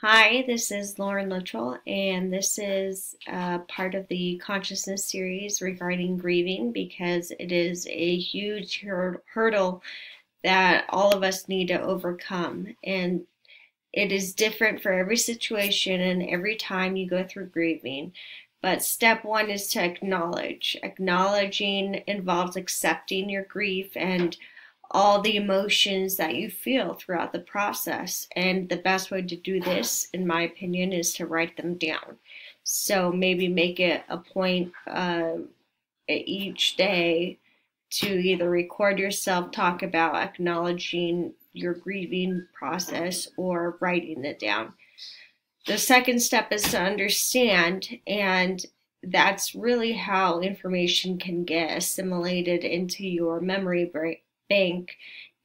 Hi, this is Lauren Luttrell, and this is part of the consciousness series regarding grieving because it is a huge hurdle that all of us need to overcome. And it is different for every situation and every time you go through grieving. But step one is to acknowledge. Acknowledging involves accepting your grief and all the emotions that you feel throughout the process. And the best way to do this, in my opinion, is to write them down. So maybe make it a point each day to either record yourself talk about acknowledging your grieving process or writing it down. The second step is to understand, and that's really how information can get assimilated into your memory bank.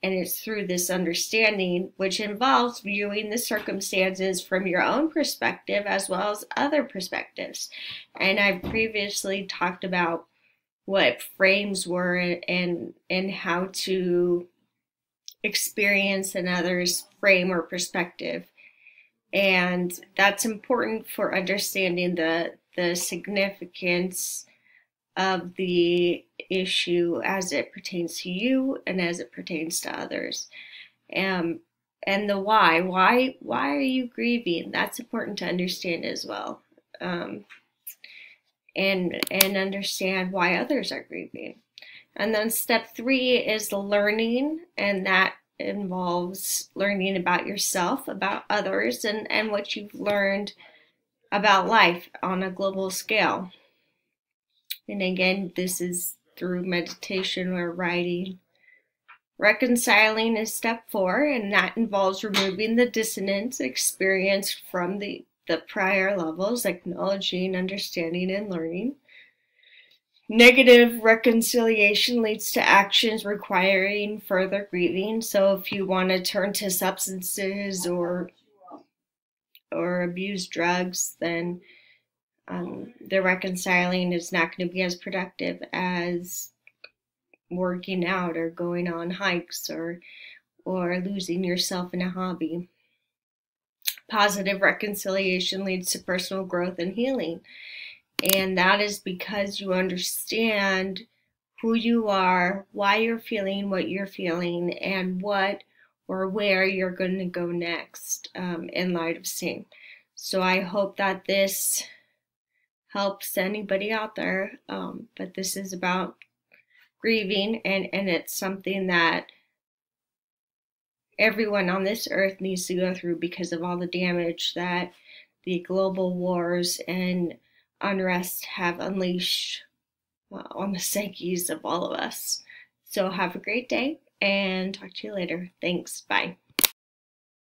And it's through this understanding, which involves viewing the circumstances from your own perspective as well as other perspectives. And I've previously talked about what frames were and how to experience another's frame or perspective. And that's important for understanding the significance of the issue as it pertains to you and as it pertains to others. And the why. Why are you grieving? That's important to understand as well. And understand why others are grieving. And then step three is the learning, and that involves learning about yourself, about others, and what you've learned about life on a global scale. And again, this is through meditation or writing. Reconciling is step four, and that involves removing the dissonance experienced from the prior levels, acknowledging, understanding, and learning. Negative reconciliation leads to actions requiring further grieving. So if you want to turn to substances or abuse drugs, then the reconciling is not going to be as productive as working out or going on hikes or losing yourself in a hobby. Positive reconciliation leads to personal growth and healing. And that is because you understand who you are, why you're feeling what you're feeling, and what or where you're going to go next in light of seeing. So I hope that this helps anybody out there. But this is about grieving, and it's something that everyone on this earth needs to go through because of all the damage that the global wars and unrest have unleashed on the psyches of all of us. So have a great day and talk to you later. Thanks. Bye.